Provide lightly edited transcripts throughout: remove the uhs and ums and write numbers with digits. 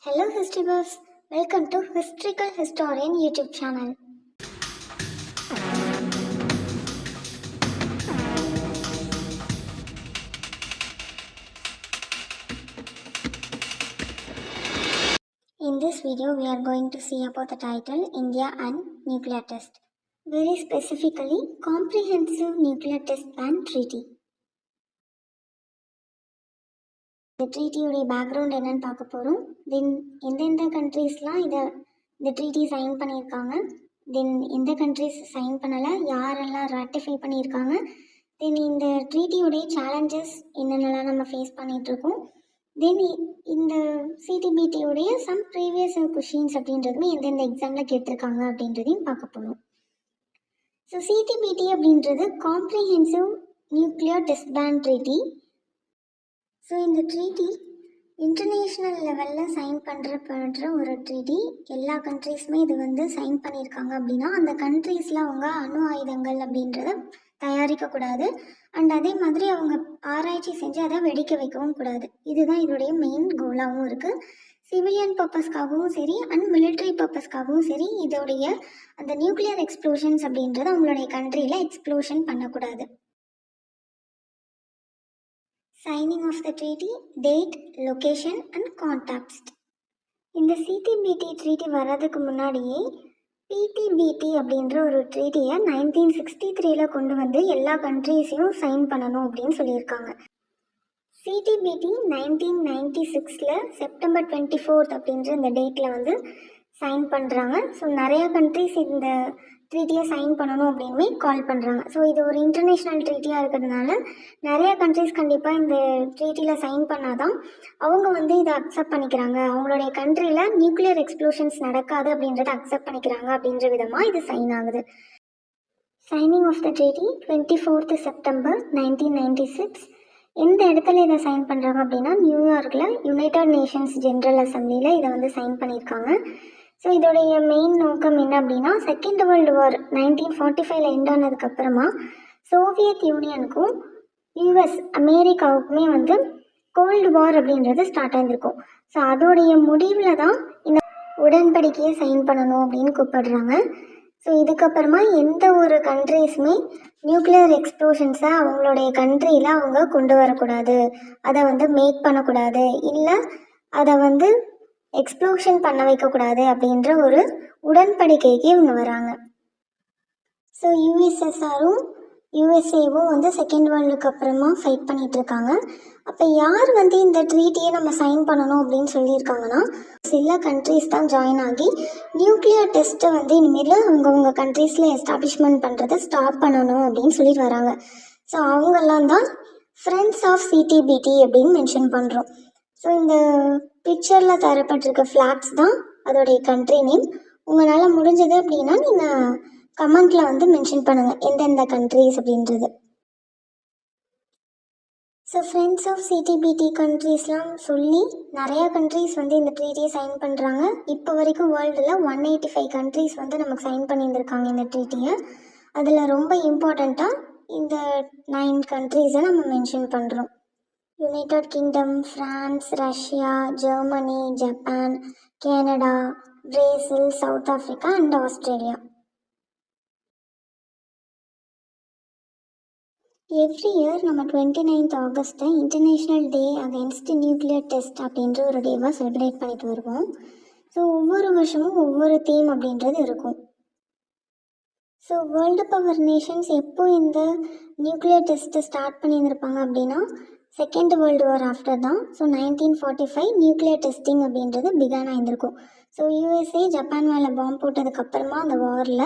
Hello history buffs, welcome to Historical Historian YouTube channel. In this video we are going to see about the title India and Nuclear Test. Very specifically, Comprehensive Nuclear Test Ban Treaty. இந்த ட்ரீட்டியோடைய background என்னன்னு பார்க்க போகிறோம். தென் எந்தெந்த கண்ட்ரீஸ்லாம் இந்த treaty sign பண்ணியிருக்காங்க, தென் எந்த countries sign பண்ணலை, யாரெல்லாம் ராட்டிஃபை பண்ணியிருக்காங்க, தென் இந்த ட்ரீட்டியோடைய சேலஞ்சஸ் என்னென்னலாம் நம்ம ஃபேஸ் பண்ணிகிட்ருக்கோம், தென் இந்த சிடிபிடியோடைய சம் ப்ரீவியஸ் கொஷின்ஸ் அப்படின்றதுமே எந்தெந்த எக்ஸாமில் கேட்டிருக்காங்க அப்படின்றதையும் பார்க்க போகிறோம். ஸோ சிடிபிடி அப்படின்றது comprehensive nuclear test ban treaty. So இந்த ட்ரீட்டி இன்டர்நேஷ்னல் லெவலில் சைன் பண்ணுற ஒரு ட்ரீட்டி. எல்லா கண்ட்ரீஸுமே இது சைன் பண்ணியிருக்காங்க அப்படின்னா அந்த கண்ட்ரீஸில் அவங்க அணு ஆயுதங்கள் அப்படின்றத தயாரிக்கக்கூடாது, அண்ட் அதே மாதிரி அவங்க ஆராய்ச்சி செஞ்சு அதை வெடிக்க வைக்கவும் கூடாது. இதுதான் இதோடைய மெயின் கோலாகவும் இருக்குது. சிவிலியன் பர்பஸ்க்காகவும் சரி அண்ட் மிலிட்ரி பர்பஸ்க்காகவும் சரி இதோடைய அந்த நியூக்ளியர் எக்ஸ்ப்ளோஷன்ஸ் அப்படின்றது அவங்களுடைய கண்ட்ரியில் எக்ஸ்ப்ளோஷன் பண்ணக்கூடாது. Signing of the treaty, date, location and context. இந்த சிடிபிடி ட்ரீட்டி வர்றதுக்கு முன்னாடியே பிடிபிடி அப்படின்ற ஒரு ட்ரீட்டியை 1963 கொண்டு வந்து எல்லா கண்ட்ரீஸையும் சைன் பண்ணணும் அப்படின்னு சொல்லியிருக்காங்க. சிடிபிடி 1996 செப்டம்பர் 24 அப்படின்ற இந்த டேட்டில் சைன் பண்ணுறாங்க. ஸோ நிறையா கண்ட்ரீஸ் இந்த ட்ரீட்டியை சைன் பண்ணணும் அப்படின்னு கால் பண்ணுறாங்க. ஸோ இது ஒரு இன்டர்நேஷ்னல் ட்ரீட்டியாக இருக்கிறதுனால நிறையா கண்ட்ரீஸ் கண்டிப்பாக இந்த ட்ரீட்டியில் சைன் பண்ணாதான் அவங்க இதை அக்செப்ட் பண்ணிக்கிறாங்க, அவங்களுடைய கண்ட்ரியில் நியூக்ளியர் எக்ஸ்ப்ளோஷன்ஸ் நடக்காது அப்படின்றத அக்செப்ட் பண்ணிக்கிறாங்க அப்படின்ற விதமாக இது சைன் ஆகுது. Signing of the treaty 24 September 1996. எந்த இடத்துல இதை சைன் பண்ணுறாங்க அப்படின்னா நியூயார்க்கில் யுனைடெட் நேஷன்ஸ் ஜென்ரல் அசம்பிளியில் இதை சைன் பண்ணியிருக்காங்க. ஸோ இதோடைய மெயின் நோக்கம் என்ன அப்படின்னா செகண்ட் வேர்ல்டு வார் 1945 எண்ட் ஆனதுக்கப்புறமா சோவியத் யூனியனுக்கும் யூஎஸ் அமெரிக்காவுக்குமே கோல்டு வார் அப்படின்றது ஸ்டார்ட் ஆகிருக்கும். ஸோ அதோடைய முடிவில் தான் இந்த உடன்படிக்கையை சைன் பண்ணணும் அப்படின்னு கூப்பிடுறாங்க. ஸோ இதுக்கப்புறமா எந்த ஒரு கண்ட்ரீஸுமே நியூக்ளியர் எக்ஸ்ப்ளோஷன்ஸை அவங்களுடைய கண்ட்ரியில் அவங்க கொண்டு வரக்கூடாது, அதை மேக் பண்ணக்கூடாது, இல்லை அதை எக்ஸ்ப்ளோஷன் பண்ண வைக்கக்கூடாது அப்படின்ற ஒரு உடன்படிக்கைக்கு இவங்க வராங்க. ஸோ யூஎஸ்எஸ்ஆரும் யூஎஸ்ஏவும் செகண்ட் வேர்ல்டுக்கு அப்புறமா ஃபைட் பண்ணிகிட்ருக்காங்க. அப்போ யார் இந்த ட்ரீட்டியை நம்ம சைன் பண்ணணும் அப்படின்னு சொல்லியிருக்காங்கன்னா சில கண்ட்ரீஸ் தான் ஜாயின் ஆகி நியூக்ளியர் டெஸ்ட்டை இனிமேல் அவங்கவுங்க கண்ட்ரீஸில் எஸ்டாப்ளிஷ்மெண்ட் பண்ணுறதை ஸ்டாப் பண்ணணும் அப்படின்னு சொல்லிட்டு வராங்க. ஸோ அவங்கெல்லாம் தான் ஃப்ரெண்ட்ஸ் ஆஃப் சிடிபிடி அப்படின்னு மென்ஷன் பண்ணுறோம். ஸோ இந்த பிக்சரில் தரப்பட்டிருக்க ஃப்ளாக்ஸ் தான் அதோடைய கண்ட்ரி நேம். உங்களால் முடிஞ்சது அப்படின்னா நீங்கள் கமெண்ட்டில் மென்ஷன் பண்ணுங்கள் எந்தெந்த கண்ட்ரிஸ் அப்படின்றது. ஸோ ஃப்ரெண்ட்ஸ் ஆஃப் சிடிபிடி கண்ட்ரீஸ்லாம் சொல்லி நிறையா கண்ட்ரீஸ் இந்த ட்ரீட்டியை சைன் பண்ணுறாங்க. இப்போ வரைக்கும் வேர்ல்டில் 185 கண்ட்ரீஸ் நமக்கு சைன் பண்ணியிருந்திருக்காங்க இந்த ட்ரீட்டியை. அதில் ரொம்ப இம்பார்ட்டண்ட்டாக இந்த 9 கண்ட்ரீஸை நம்ம மென்ஷன் பண்ணுறோம். United Kingdom, France, Russia, Germany, Japan, Canada, Brazil, South Africa and Australia. Every year நம்ம 29th ஆகஸ்ட்டை international day against nuclear test அப்படின்ற ஒரு டேவாக செலிப்ரேட் பண்ணிட்டு வருவோம். ஸோ ஒவ்வொரு வருஷமும் ஒவ்வொரு தீம் அப்படின்றது இருக்கும். ஸோ வேர்ல்டு பவர் நேஷன்ஸ் எப்போ இந்த நியூக்ளியர் டெஸ்ட்டை ஸ்டார்ட் பண்ணியிருந்திருப்பாங்க அப்படின்னா செகண்ட் வேர்ல்டு வார் ஆஃப்டர் தான். ஸோ 1945 நியூக்ளியர் டெஸ்டிங் அப்படின்றது பிகான் ஆகியிருக்கும். ஸோ யூஎஸ்ஏ ஜப்பான் மேலே பாம்பு போட்டதுக்கப்புறமா அந்த வாரில்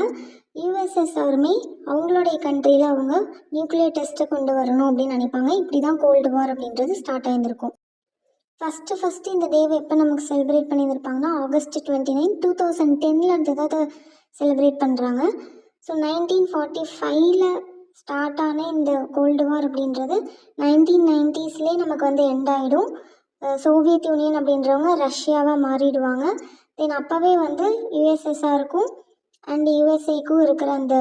யூஎஸ்எஸ்ஆருமே அவங்களுடைய கண்ட்ரியில் அவங்க நியூக்ளியர் டெஸ்ட்டை கொண்டு வரணும் அப்படின்னு நினைப்பாங்க. இப்படி தான் கோல்டு வார் அப்படின்றது ஸ்டார்ட் ஆகியிருக்கும். ஃபஸ்ட்டு இந்த டேவை எப்போ நமக்கு செலிப்ரேட் பண்ணியிருப்பாங்கன்னா ஆகஸ்ட் 29, 2010 தான் செலிப்ரேட் பண்ணுறாங்க. ஸோ 1945 ஸ்டார்ட் ஆன இந்த கோல்டு வார் அப்படின்றது 1990s நமக்கு எண்ட் ஆகிடும். சோவியத் யூனியன் அப்படின்றவங்க ரஷ்யாவாக மாறிடுவாங்க. தென் அப்போவே யுஎஸ்எஸ்ஆருக்கும் அண்ட் யூஎஸ்ஏக்கும் இருக்கிற அந்த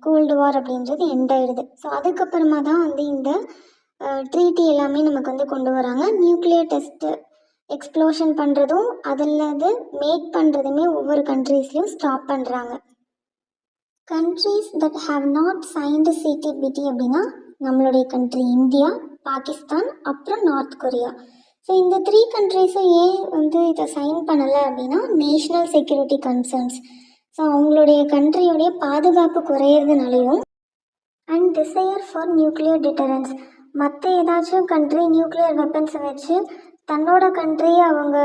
கோல்டு வார் அப்படின்றது எண்ட் ஆகிடுது. ஸோ அதுக்கப்புறமா தான் இந்த ட்ரீட்டி எல்லாமே நமக்கு கொண்டு வராங்க. நியூக்ளியர் டெஸ்ட்டு எக்ஸ்ப்ளோஷன் பண்ணுறதும் அதில் மேக் பண்ணுறதுமே ஒவ்வொரு கண்ட்ரீஸ்லையும் ஸ்டாப் பண்ணுறாங்க. Countries that have not signed சிடிபிடி அப்படின்னா நம்மளுடைய கண்ட்ரி இந்தியா, பாகிஸ்தான், அப்புறம் நார்த் கொரியா. ஸோ இந்த 3 கண்ட்ரீஸும் ஏன் இதை சைன் பண்ணலை அப்படின்னா நேஷ்னல் செக்யூரிட்டி கன்சர்ன்ஸ். ஸோ அவங்களுடைய கண்ட்ரியோடைய பாதுகாப்பு குறையிறதுனாலையும் and desire for nuclear deterrence. மற்ற ஏதாச்சும் கண்ட்ரி நியூக்ளியர் வெப்பன்ஸை வச்சு தன்னோட கண்ட்ரியை அவங்க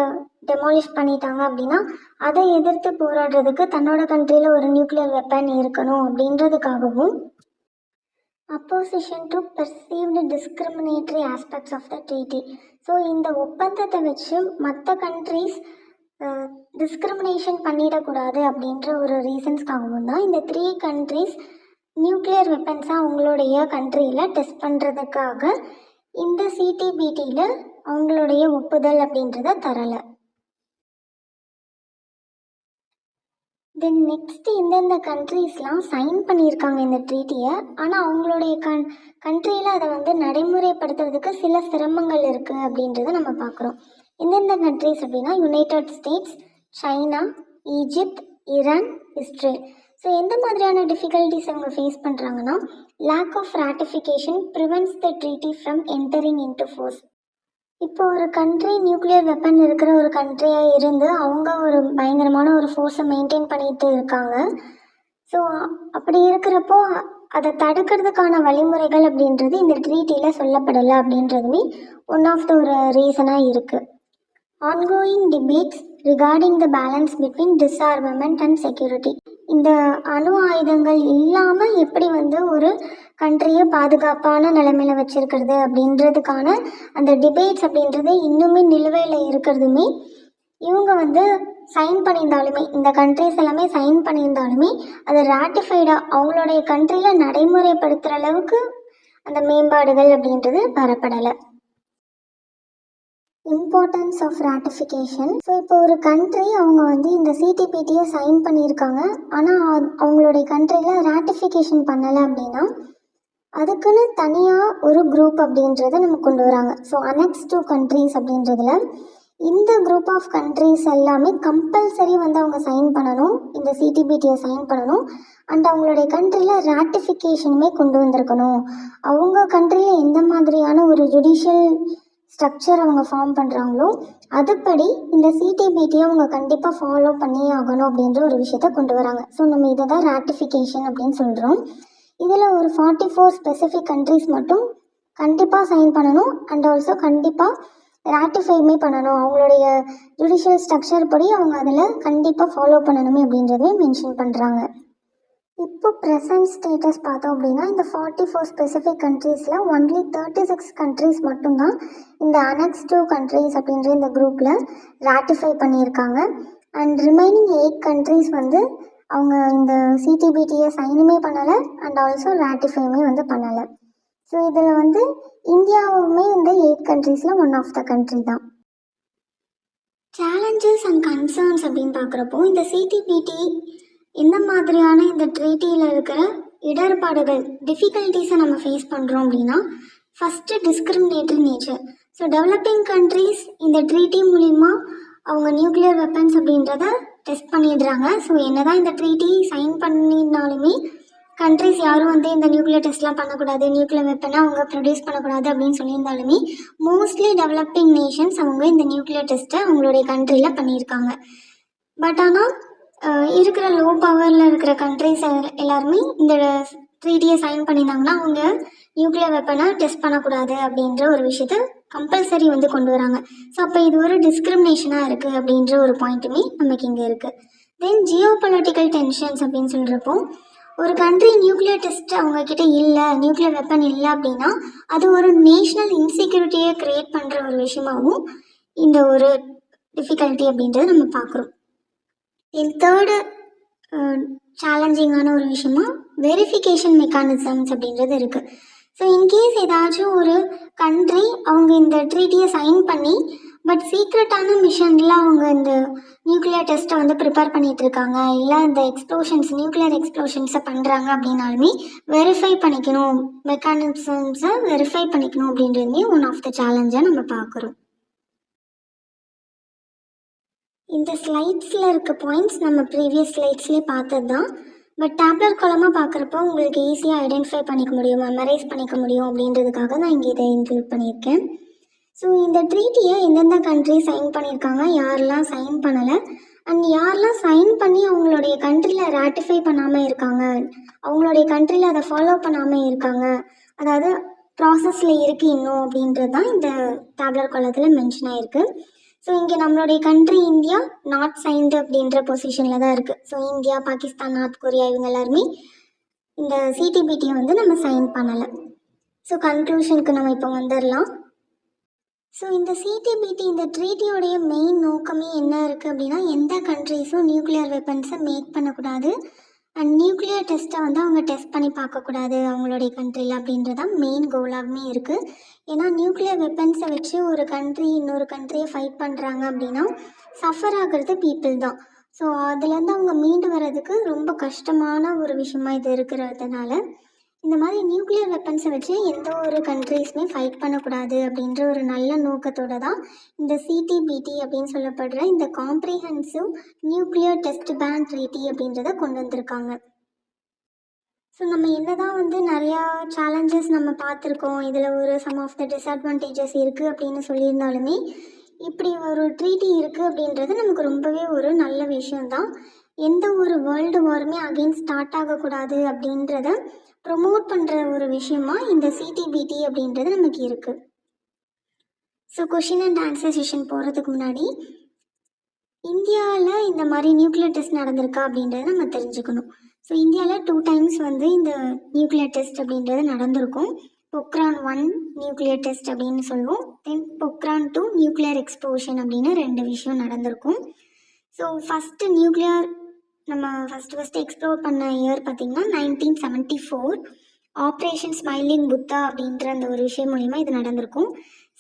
டெமாலிஷ் பண்ணிட்டாங்க அப்படின்னா அதை எதிர்த்து போராடுறதுக்கு தன்னோட கண்ட்ரியில் ஒரு நியூக்ளியர் வெப்பன் இருக்கணும் அப்படின்றதுக்காகவும் opposition to perceived discriminatory aspects of the treaty. So இந்த ஒப்பந்தத்தை வச்சு மற்ற கண்ட்ரிஸ் டிஸ்கிரிமினேஷன் பண்ணிடக்கூடாது அப்படின்ற ஒரு ரீசன்ஸ்க்காகவும் தான் இந்த 3 கண்ட்ரிஸ் நியூக்ளியர் வெப்பன்ஸை அவங்களுடைய கண்ட்ரியில் டெஸ்ட் பண்ணுறதுக்காக இந்த சிடிபிடியில் அவங்களுடைய ஒப்புதல் அப்படின்றத தரலை. தென் நெக்ஸ்ட் இந்தந்த கண்ட்ரீஸ்லாம் சைன் பண்ணியிருக்காங்க இந்த ட்ரீட்டியை. ஆனால் அவங்களுடைய கண்ட்ரியில் அதை நடைமுறைப்படுத்துறதுக்கு சில சிரமங்கள் இருக்குது அப்படின்றத நம்ம பார்க்குறோம். எந்தெந்த கண்ட்ரீஸ் அப்படின்னா United States, China, Egypt, Iran, Israel. So எந்த மாதிரியான டிஃபிகல்ட்டிஸ் அவங்க ஃபேஸ் பண்ணுறாங்கன்னா lack of ratification prevents the treaty from entering into force. இப்போ ஒரு கண்ட்ரி நியூக்ளியர் வெப்பன் இருக்கிற ஒரு கண்ட்ரியாக இருந்து அவங்க ஒரு பயங்கரமான ஒரு ஃபோர்ஸை மெயின்டைன் பண்ணிட்டு இருக்காங்க. ஸோ அப்படி இருக்கிறப்போ அதை தடுக்கிறதுக்கான வழிமுறைகள் அப்படின்றது இந்த ட்ரீட்டியில் சொல்லப்படலை அப்படின்றதுமே ஒன் ஆஃப் த ஒரு ரீசனாக இருக்குது. Ongoing debates regarding the balance between disarmament and security. இந்த அணு ஆயுதங்கள் இல்லாமல் எப்படி ஒரு கண்ட்ரியை பாதுகாப்பான நிலைமையில் வச்சுருக்கிறது அப்படின்றதுக்கான அந்த டிபேட்ஸ் அப்படின்றது இன்னுமே நிலுவையில் இருக்கிறதுமே இவங்க சைன் பண்ணியிருந்தாலுமே இந்த கண்ட்ரிஸ் எல்லாமே சைன் பண்ணியிருந்தாலுமே அது ராட்டிஃபைடாக அவங்களுடைய கண்ட்ரியில் நடைமுறைப்படுத்துகிற அளவுக்கு அந்த மேம்பாடுகள் அப்படின்றது வரப்படலை. Importance of ratification. ஸோ இப்போ ஒரு கண்ட்ரி அவங்க இந்த சிடிபிடியை சைன் பண்ணியிருக்காங்க, ஆனால் அவங்களுடைய கண்ட்ரியில் ராட்டிஃபிகேஷன் பண்ணலை அப்படின்னா அதுக்குன்னு தனியாக ஒரு குரூப் அப்படின்றத நம்ம கொண்டு வராங்க. ஸோ அனெக்ஸ் டு கண்ட்ரீஸ் அப்படின்றதுல இந்த குரூப் ஆஃப் கண்ட்ரீஸ் எல்லாமே கம்பல்சரி அவங்க சைன் பண்ணணும், இந்த சிடிபிடியை சைன் பண்ணணும். அண்ட் அவங்களுடைய கண்ட்ரியில் ராட்டிஃபிகேஷனுமே கொண்டு வந்திருக்கணும். அவங்க கண்ட்ரியில் எந்த மாதிரியான ஒரு ஜுடிஷியல் ஸ்ட்ரக்சர் அவங்க ஃபார்ம் பண்ணுறாங்களோ அதுபடி இந்த சிடிபிடியை அவங்க கண்டிப்பாக ஃபாலோ பண்ணியே ஆகணும் அப்படின்ற ஒரு விஷயத்த கொண்டு வராங்க. ஸோ நம்ம இதை தான் ராட்டிஃபிகேஷன் அப்படின்னு சொல்கிறோம். இதில் ஒரு 44 ஸ்பெசிஃபிக் கண்ட்ரிஸ் மட்டும் கண்டிப்பாக சைன் பண்ணணும் அண்ட் ஆல்சோ கண்டிப்பாக ராட்டிஃபைமே பண்ணணும். அவங்களுடைய ஜுடிஷியல் ஸ்ட்ரக்சர் படி அவங்க அதில் கண்டிப்பாக ஃபாலோ பண்ணணுமே அப்படின்றதே மென்ஷன் பண்ணுறாங்க. இப்போ ப்ரெசன்ட் ஸ்டேட்டஸ் பார்த்தோம் அப்படின்னா இந்த 44 ஸ்பெசிஃபிக் கண்ட்ரீஸில் ஒன்லி 36 கண்ட்ரீஸ் மட்டும்தான் இந்த அனெக்ஸ் டு கண்ட்ரீஸ் அப்படின்ற இந்த குரூப்பில் ராட்டிஃபை பண்ணியிருக்காங்க. அண்ட் ரிமைனிங் 8 கண்ட்ரீஸ் அவங்க இந்த சிடிபிடியை சைனுமே பண்ணலை அண்ட் ஆல்சோ ராட்டிஃபைமே பண்ணலை. ஸோ இதில் இந்தியாவுமே இந்த 8 கண்ட்ரீஸில் ஒன் ஆஃப் த கண்ட்ரி தான். சேலஞ்சஸ் அண்ட் கன்சர்ன்ஸ் அப்படின்னு பார்க்குறப்போ இந்த சிடிபிடி எந்த மாதிரியான இந்த ட்ரீட்டியில் இருக்கிற இடர்பாடுகள் டிஃபிகல்ட்டிஸை நம்ம ஃபேஸ் பண்ணுறோம் அப்படின்னா first discriminatory nature. So developing countries இந்த ட்ரீட்டி மூலிமா அவங்க நியூக்ளியர் வெப்பன்ஸ் அப்படின்றத டெஸ்ட் பண்ணிடுறாங்க. ஸோ என்ன தான் இந்த ட்ரீட்டி சைன் பண்ணினாலுமே கண்ட்ரிஸ் யாரும் இந்த நியூக்ளியர் டெஸ்ட்லாம் பண்ணக்கூடாது, நியூக்ளியர் வெப்பனை அவங்க ப்ரொடியூஸ் பண்ணக்கூடாது அப்படின்னு சொல்லியிருந்தாலுமே மோஸ்ட்லி டெவலப்பிங் நேஷன்ஸ் அவங்க இந்த நியூக்ளியர் டெஸ்ட்டை அவங்களுடைய கண்ட்ரியில் பண்ணியிருக்காங்க. பட் ஆனால் இருக்கிற லோ பவரில் இருக்கிற கண்ட்ரிஸ் எல்லாருமே இந்த ட்ரீட்டியை சைன் பண்ணியிருந்தாங்கன்னா அவங்க நியூக்ளியர் வெப்பனை டெஸ்ட் பண்ணக்கூடாது அப்படின்ற ஒரு விஷயத்த கம்பல்சரி கொண்டு வராங்க. ஸோ அப்போ இது ஒரு டிஸ்கிரிமினேஷனாக இருக்குது அப்படின்ற ஒரு பாயிண்ட்டுமே நமக்கு இங்கே இருக்குது. தென் ஜியோ பொலிட்டிக்கல் டென்ஷன்ஸ் அப்படின்னு சொல்கிறப்போ ஒரு கண்ட்ரி நியூக்ளியர் டெஸ்ட் அவங்கக்கிட்ட இல்லை, நியூக்ளியர் வெப்பன் இல்லை அப்படின்னா அது ஒரு நேஷ்னல் இன்செக்யூரிட்டியை க்ரியேட் பண்ணுற ஒரு விஷயமாகவும் இந்த ஒரு டிஃபிகல்ட்டி அப்படின்றத நம்ம பார்க்குறோம். தேர்டு சேலஞ்சிங்கான ஒரு விஷயமா வெரிஃபிகேஷன் மெக்கானிசம்ஸ் அப்படின்றது இருக்குது. ஸோ இன்கேஸ் ஏதாச்சும் ஒரு கண்ட்ரி அவங்க இந்த ட்ரீட்டியை சைன் பண்ணி பட் சீக்ரெட்டான மிஷனில் அவங்க இந்த நியூக்ளியர் டெஸ்ட்டை ப்ரிப்பேர் பண்ணிகிட்ருக்காங்க, இல்லை இந்த நியூக்ளியர் எக்ஸ்ப்ளோஷன்ஸை பண்ணுறாங்க அப்படின்னாலுமே வெரிஃபை பண்ணிக்கணும், மெக்கானிசம்ஸை வெரிஃபை பண்ணிக்கணும் அப்படின்றதுமே ஒன் ஆஃப் த சேலஞ்சாக நம்ம பார்க்குறோம். இந்த ஸ்லைட்ஸில் இருக்க பாயிண்ட்ஸ் நம்ம ப்ரீவியஸ் ஸ்லைட்ஸ்லேயே பார்த்தது தான். பட் டேப்லர் காலமாக பார்க்குறப்போ உங்களுக்கு ஈஸியாக ஐடென்டிஃபை பண்ணிக்க முடியும், மெமரைஸ் பண்ணிக்க முடியும் அப்படின்றதுக்காக நான் இங்கே இதை இன்க்ளூட் பண்ணியிருக்கேன். ஸோ இந்த ட்ரீட்டியை எந்தெந்த கண்ட்ரி சைன் பண்ணியிருக்காங்க, யாரெல்லாம் சைன் பண்ணலை, அண்ட் யாரெல்லாம் சைன் பண்ணி அவங்களுடைய கண்ட்ரியில் ராட்டிஃபை பண்ணாமல் இருக்காங்க, அவங்களுடைய கண்ட்ரியில் அதை ஃபாலோ பண்ணாமல் இருக்காங்க, அதாவது ப்ராசஸில் இருக்குது இன்னும் அப்படின்றது தான் இந்த டேப்லர் காலத்தில் மென்ஷன் ஆகிருக்கு. ஸோ இங்கே நம்மளுடைய கண்ட்ரி இந்தியா நாட் சைன்டு அப்படின்ற பொசிஷனில் தான் இருக்குது. So India, Pakistan, north Korea இவங்க எல்லாருமே இந்த சிடிபிடியை வந்து நம்ம சைன் பண்ணலை. ஸோ கன்க்ளூஷனுக்கு நம்ம இப்போ வந்துடலாம். ஸோ இந்த சிடிபிடி இந்த ட்ரீட்டியோடைய மெயின் நோக்கமே என்ன இருக்குது அப்படின்னா, எந்த கண்ட்ரீஸும் நியூக்ளியர் வெப்பன்ஸை மேக் பண்ணக்கூடாது அண்ட் நியூக்ளியர் டெஸ்ட்டை வந்து அவங்க டெஸ்ட் பண்ணி பார்க்கக்கூடாது அவங்களுடைய கண்ட்ரியில் அப்படின்றதான் மெயின் கோலாகவே இருக்குது. ஏன்னா நியூக்ளியர் வெப்பன்ஸை வச்சு ஒரு கண்ட்ரி இன்னொரு கண்ட்ரியை ஃபைட் பண்ணுறாங்க அப்படின்னா சஃபர் ஆகிறது பீப்புள் தான். ஸோ அதுலேருந்து அவங்க மீண்டு வர்றதுக்கு ரொம்ப கஷ்டமான ஒரு விஷயமா இது இருக்கிறதுனால இந்த மாதிரி நியூக்ளியர் வெப்பன்ஸை வச்சு எந்த ஒரு கண்ட்ரீஸுமே ஃபைட் பண்ணக்கூடாது அப்படின்ற ஒரு நல்ல நோக்கத்தோடு தான் இந்த சிடிபிடி அப்படின்னு சொல்லப்படுற இந்த comprehensive nuclear test ban treaty அப்படின்றத கொண்டு வந்திருக்காங்க. ஸோ நம்ம என்ன தான் வந்து நிறையா சேலஞ்சஸ் நம்ம பார்த்துருக்கோம், இதில் ஒரு சம் ஆஃப் த டிஸ்அட்வான்டேஜஸ் இருக்குது அப்படின்னு சொல்லியிருந்தாலுமே இப்படி ஒரு ட்ரீட்டி இருக்குது அப்படின்றது நமக்கு ரொம்பவே ஒரு நல்ல விஷயந்தான். எந்த ஒரு வேர்ல்டு வாருமே அகெயின் ஸ்டார்ட் ஆகக்கூடாது அப்படின்றத ப்ரொமோட் பண்ணுற ஒரு விஷயமா இந்த சிடிபிடி அப்படின்றது நமக்கு இருக்குது. So question and answer session போகிறதுக்கு முன்னாடி இந்தியாவில் இந்த மாதிரி நியூக்ளியர் டெஸ்ட் நடந்திருக்கா அப்படின்றத நம்ம தெரிஞ்சுக்கணும். ஸோ இந்தியாவில் 2 times வந்து இந்த நியூக்ளியர் டெஸ்ட் அப்படின்றது நடந்திருக்கும். பொக்ரான் 1 நியூக்ளியர் டெஸ்ட் அப்படின்னு சொல்லுவோம், தென் பொக்ரான் 2 நியூக்ளியர் எக்ஸ்ப்ளோஷன் அப்படின்னு 2 விஷயம் நடந்திருக்கும். ஸோ ஃபஸ்ட்டு நியூக்ளியர் நம்ம ஃபஸ்ட்டு எக்ஸ்ப்ளோர் பண்ண இயர் பார்த்திங்கன்னா 1974 ஆப்ரேஷன் ஸ்மைலிங் புத்தா அப்படின்ற அந்த ஒரு விஷயம் மூலிமா இது நடந்திருக்கும்.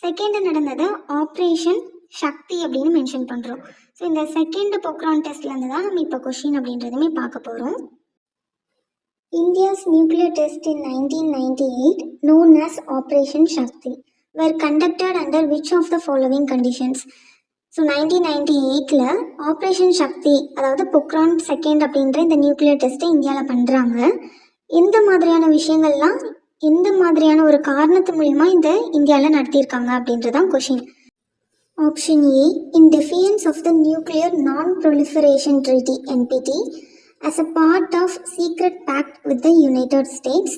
செகண்டு நடந்தது ஆப்ரேஷன் சக்தி அப்படின்னு மென்ஷன் பண்ணுறோம். ஸோ இந்த செகண்ட் பொக்ரான் டெஸ்ட்லேருந்து தான் நம்ம இப்போ கொஷின் அப்படின்றதுமே பார்க்க போகிறோம். India's nuclear test in 1998 known as operation Shakti were conducted under which of the following conditions? So 1998 operation Shakti அதாவது பொக்ரான் செகண்ட் அப்படின்ற இந்த நியூக்ளியர் டெஸ்ட்டை இந்தியாவில் பண்ணுறாங்க. எந்த மாதிரியான விஷயங்கள்லாம் எந்த மாதிரியான ஒரு காரணத்து மூலிமா இந்த இந்தியாவில் நடத்தியிருக்காங்க அப்படின்றதான் question. Option A, in defiance of the nuclear non proliferation treaty NPT as a part of secret pact with the United States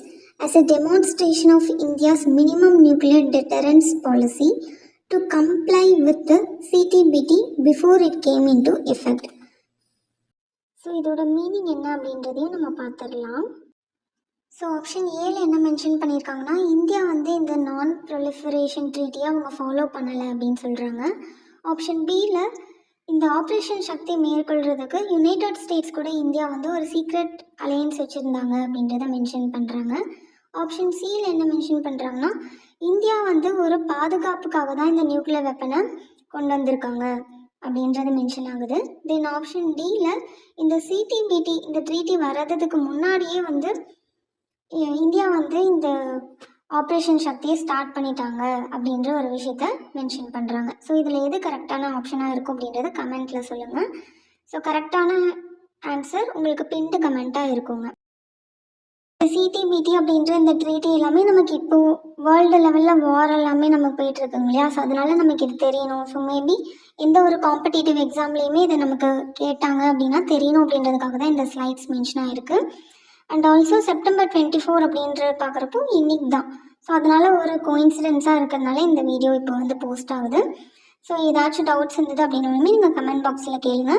as a demonstration of India's minimum nuclear deterrence policy to comply with the CTBT before it came into effect. So இதோட meaning என்ன அப்படின்றதையும் நம்ம பார்த்துடலாம். So option ஏல என்ன mention பண்ணியிருக்காங்கன்னா, India வந்து இந்த நான் ப்ரொலிஃபரேஷன் ட்ரீட்டியை அவங்க ஃபாலோ பண்ணலை அப்படின்னு சொல்கிறாங்க. ஆப்ஷன் பியில் இந்த ஆப்ரேஷன் சக்தி மேற்கொள்கிறதுக்கு யுனைடெட் ஸ்டேட்ஸ் கூட இந்தியா வந்து ஒரு சீக்ரெட் அலையன்ஸ் வச்சுருந்தாங்க அப்படின்றத மென்ஷன் பண்ணுறாங்க. ஆப்ஷன் சியில் என்ன மென்ஷன் பண்ணுறாங்கன்னா, இந்தியா வந்து ஒரு பாதுகாப்புக்காக தான் இந்த நியூக்ளியர் வெப்பனை கொண்டு வந்திருக்காங்க அப்படின்றது மென்ஷன் ஆகுது. தென் ஆப்ஷன் டியில் இந்த சிடிபிடி இந்த ட்ரீட்டி வர்றதுக்கு முன்னாடியே வந்து இந்தியா வந்து இந்த ஆப்ரேஷன் சக்தியை ஸ்டார்ட் பண்ணிட்டாங்க அப்படின்ற ஒரு விஷயத்த மென்ஷன் பண்ணுறாங்க. ஸோ இதில் எது கரெக்டான ஆப்ஷனாக இருக்கும் அப்படின்றத கமெண்ட்டில் சொல்லுங்கள். ஸோ கரெக்டான ஆன்சர் உங்களுக்கு பின்டு கமெண்ட்டாக இருக்குங்க. சிடிபிடி அப்படின்ற இந்த ட்ரீட்டி எல்லாமே நமக்கு இப்போது வேர்ல்டு லெவலில் வார் எல்லாமே நமக்கு போயிட்டுருக்குங்க இல்லையா. ஸோ அதனால நமக்கு இது தெரியணும். ஸோ மேபி எந்த ஒரு காம்படிட்டிவ் எக்ஸாம்லேயுமே இதை நமக்கு கேட்டாங்க அப்படின்னா தெரியணும் அப்படின்றதுக்காக தான் இந்த ஸ்லைட்ஸ் மென்ஷன் ஆகிருக்கு. அண்ட் ஆல்சோ செப்டம்பர் 24 அப்படின்ற பார்க்குறப்போ இன்னைக்கு தான். ஸோ அதனால் ஒரு கோயின்சிடென்ஸாக இருக்கிறதுனால இந்த வீடியோ இப்போ வந்து போஸ்ட் ஆகுது. ஸோ ஏதாச்சும் டவுட்ஸ் இருந்தது அப்படின்னாலுமே நீங்கள் கமெண்ட் பாக்ஸில் கேளுங்க.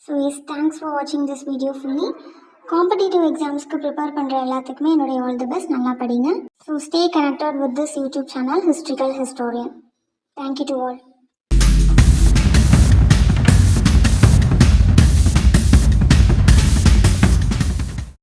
ஸோ எஸ், தேங்க்ஸ் ஃபார் வாட்சிங் திஸ் வீடியோ ஃபுல்லி. காம்படிட்டிவ் எக்ஸாம்ஸ்க்கு ப்ரிப்பேர் பண்ணுற எல்லாத்துக்குமே என்னுடைய ஆல் தி பெஸ்ட். நல்லா படிங்க. So stay connected with this YouTube channel historical historian. Thank you to all.